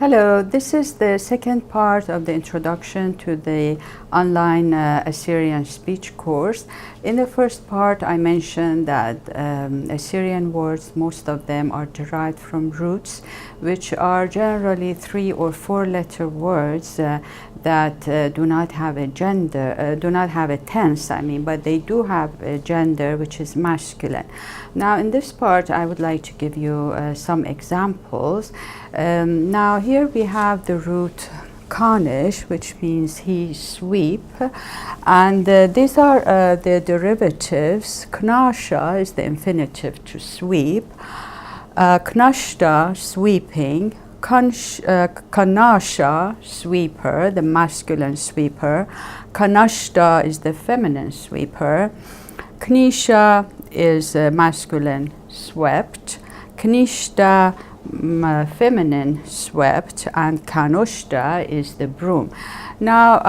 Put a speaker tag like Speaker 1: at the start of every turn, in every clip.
Speaker 1: Hello, this is the second part of the introduction to the online Assyrian speech course. In the first part, I mentioned that Assyrian words, most of them are derived from roots, which are generally 3 or 4 letter words that do not have a gender, do not have a tense, but they do have a gender, which is masculine. Now, in this part, I would like to give you some examples. Now, here we have the root kanish, which means he sweep, and these are the derivatives. Knasha is the infinitive to sweep, knashta, sweeping, kanasha, sweeper, the masculine sweeper, kanashta is the feminine sweeper, knisha is masculine swept, knishta feminine swept, and kanoshta is the broom. Now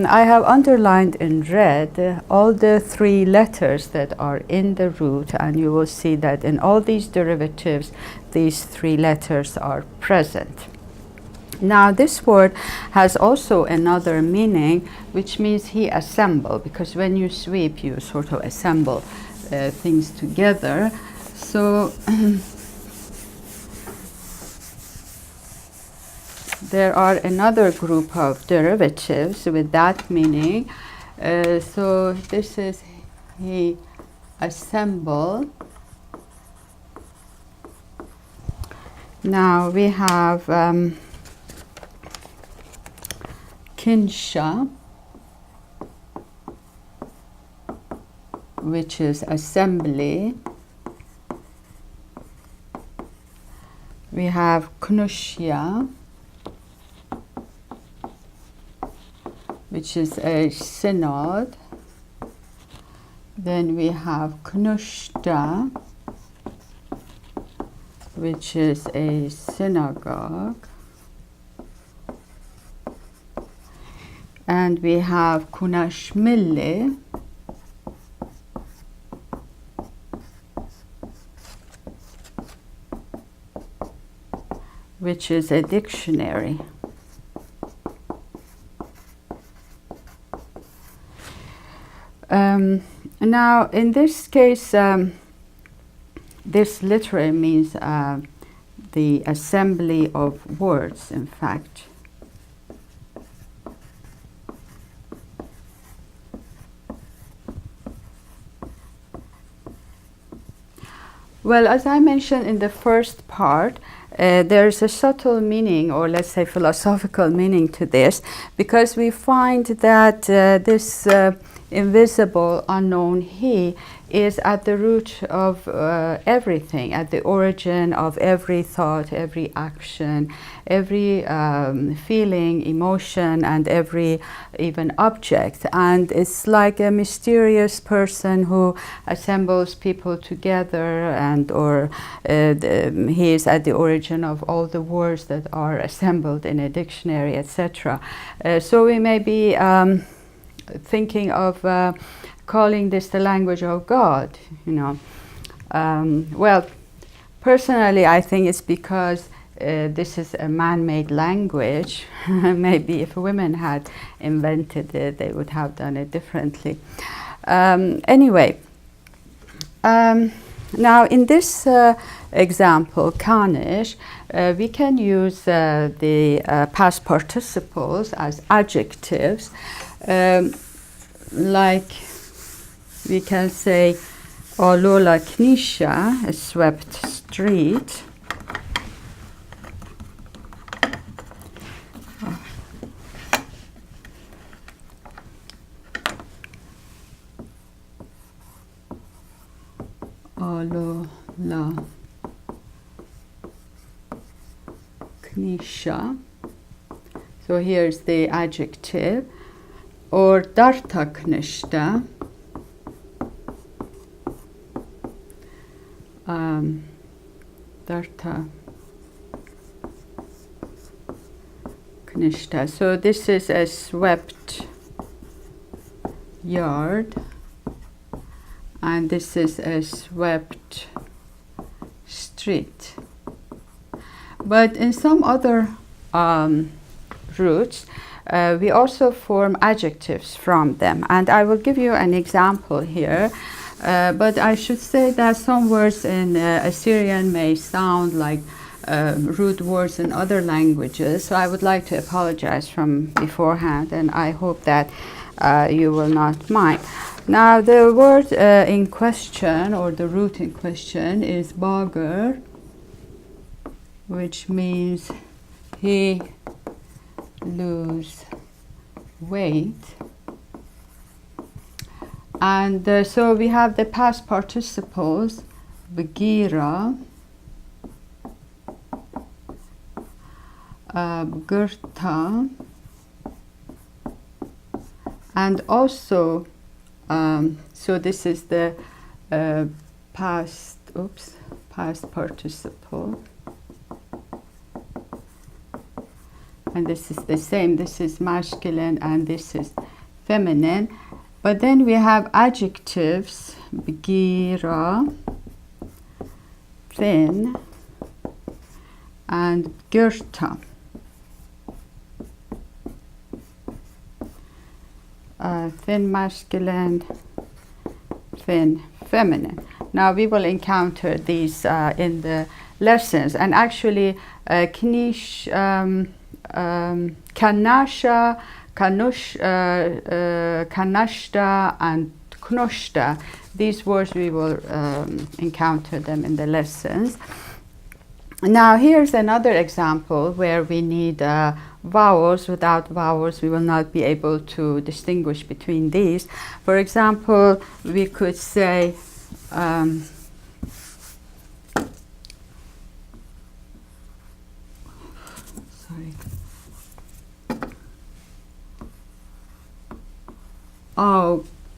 Speaker 1: I have underlined in red all the 3 letters that are in the root, and you will see that in all these derivatives these 3 letters are present. Now this word has also another meaning, which means he assembled, because when you sweep you sort of assemble things together. So there are another group of derivatives with that meaning. So this is he assemble. Now we have kinsha, which is assembly. We have knushya, which is a synod. Then we have knushta, which is a synagogue. And we have kunashmille, which is a dictionary. Now, in this case, this literally means the assembly of words, in fact. Well, as I mentioned in the first part, there's a subtle meaning, or let's say philosophical meaning to this, because we find that this invisible, unknown he is at the root of everything, at the origin of every thought, every action, every feeling, emotion, and every even object. And it's like a mysterious person who assembles people together, and or he is at the origin of all the words that are assembled in a dictionary, etc. So we may be thinking of calling this the language of God, well, personally, I think it's because this is a man-made language. Maybe if women had invented it, they would have done it differently. Anyway, now in this example, kanish, we can use the past participles as adjectives. Like we can say Olola Knisha, a swept street. Olola Knisha. So here's the adjective. Or darta knishta, darta knishta. So this is a swept yard, and this is a swept street. But in some other roots, we also form adjectives from them. And I will give you an example here. But I should say that some words in Assyrian may sound like root words in other languages. So I would like to apologize from beforehand, and I hope that you will not mind. Now, the word in question, or the root in question, is bagar, which means he lose weight. And so we have the past participles, bagira, gurta, and also so this is the past participle, and this is the same. This is masculine and this is feminine. But then we have adjectives, bagira, thin, and gurta. Thin masculine, thin feminine. Now we will encounter these in the lessons, and actually kanasha, kanashta, and knoshta, these words we will encounter them in the lessons. Now here's another example where we need vowels. Without vowels we will not be able to distinguish between these. For example, we could say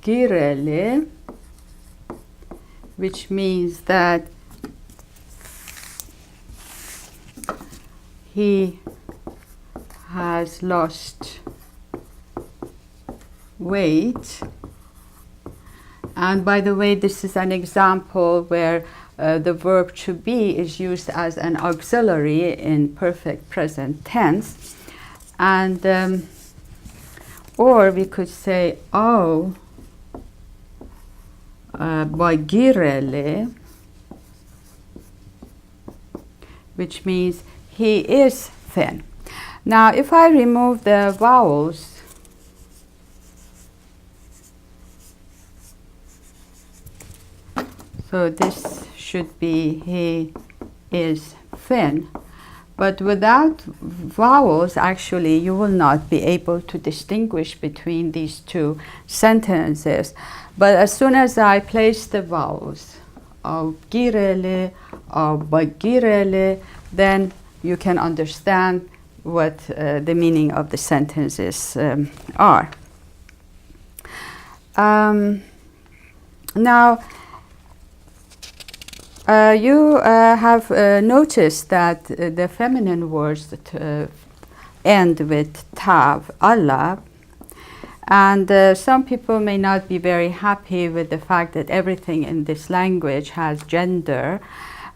Speaker 1: girele, which means that he has lost weight. And by the way, this is an example where the verb to be is used as an auxiliary in perfect present tense. And or we could say bagirele, which means he is thin. Now if I remove the vowels, so this should be he is thin. But without vowels, actually, you will not be able to distinguish between these two sentences. But as soon as I place the vowels, girele, bagirele, then you can understand what the meaning of the sentences are. Now, you have noticed that the feminine words that end with tav, Allah, and some people may not be very happy with the fact that everything in this language has gender,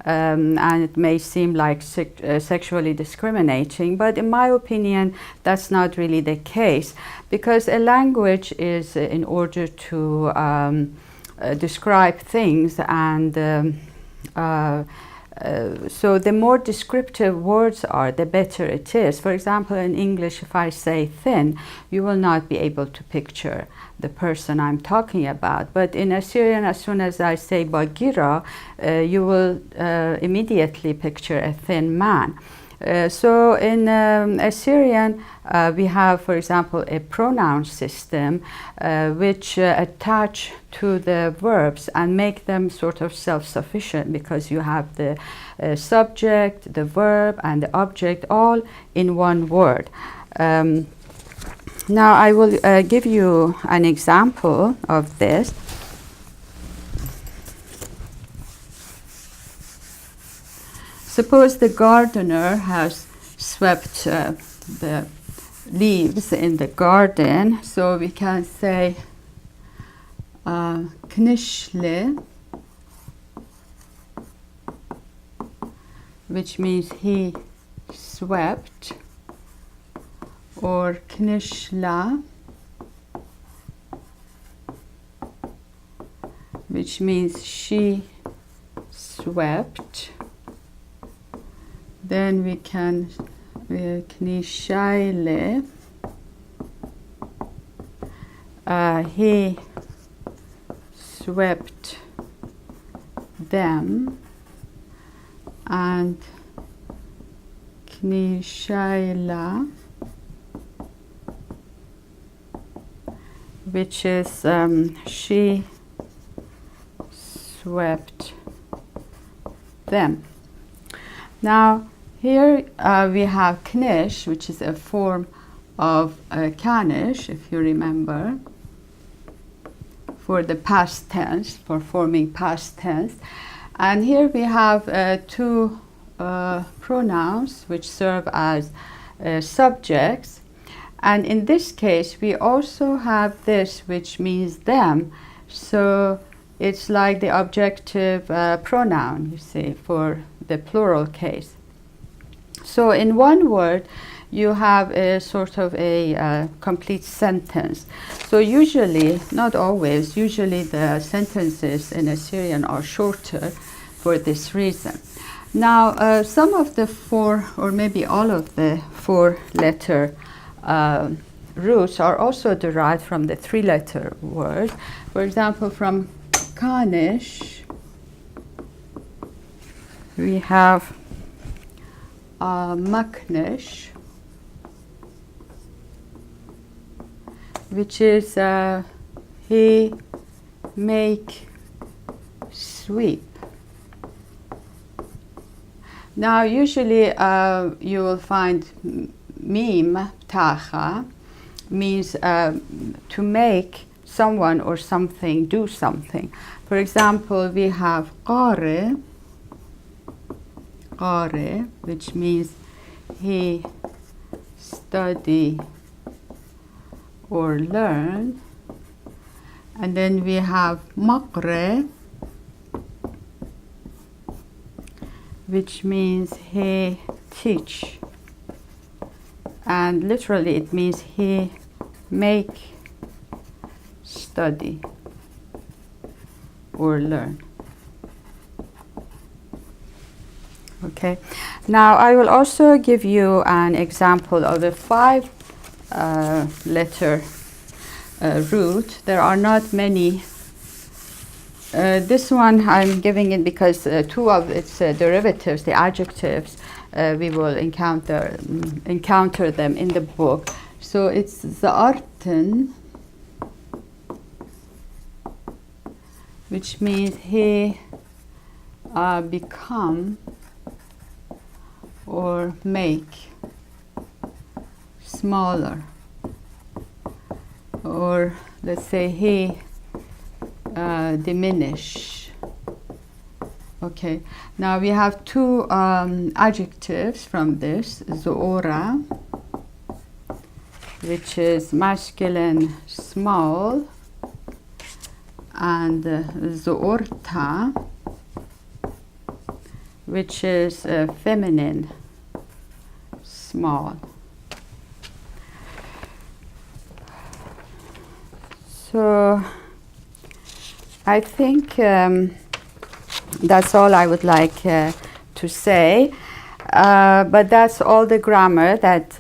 Speaker 1: and it may seem like sexually discriminating, but in my opinion that's not really the case, because a language is in order to describe things, and so the more descriptive words are, the better it is. For example, in English, if I say thin, you will not be able to picture the person I'm talking about. But in Assyrian, as soon as I say bagira, you will immediately picture a thin man. So in Assyrian, we have, for example, a pronoun system which attach to the verbs and make them sort of self-sufficient, because you have the subject, the verb, and the object all in one word. Now I will give you an example of this. Suppose the gardener has swept the leaves in the garden, so we can say knishle, which means he swept. or knishla, which means she swept. Then we can knishayle, he swept them, and knishayla, which is she swept them. Now here we have knish, which is a form of kanish, if you remember, for the past tense, for forming past tense. And here we have two pronouns which serve as subjects. And in this case, we also have this, which means them. So it's like the objective pronoun, you see, for the plural case. So in one word, you have a sort of a complete sentence. So usually, not always, usually the sentences in Assyrian are shorter for this reason. Now, some of the four, or maybe all of the four-letter roots are also derived from the three-letter words. For example, from kanish, we have maknish, which is he make sweep. Now usually you will find mim tacha means to make someone or something do something. For example, we have qare, which means he study or learn. And then we have maqre, which means he teach. And literally it means he make study or learn. Okay, now I will also give you an example of a five-letter root. There are not many. This one I'm giving it because two of its derivatives, the adjectives, we will encounter them in the book. So it's za'arten, which means he become or make smaller, or let's say he diminish. Okay, now we have two adjectives from this, zoora, which is masculine small, and zoorta, which is feminine small. So I think that's all I would like to say. But that's all the grammar that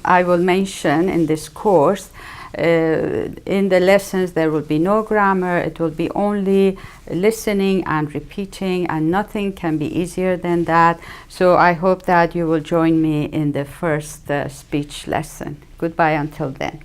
Speaker 1: I will mention in this course. In the lessons there will be no grammar. It will be only listening and repeating, and nothing can be easier than that. So I hope that you will join me in the first speech lesson. Goodbye until then.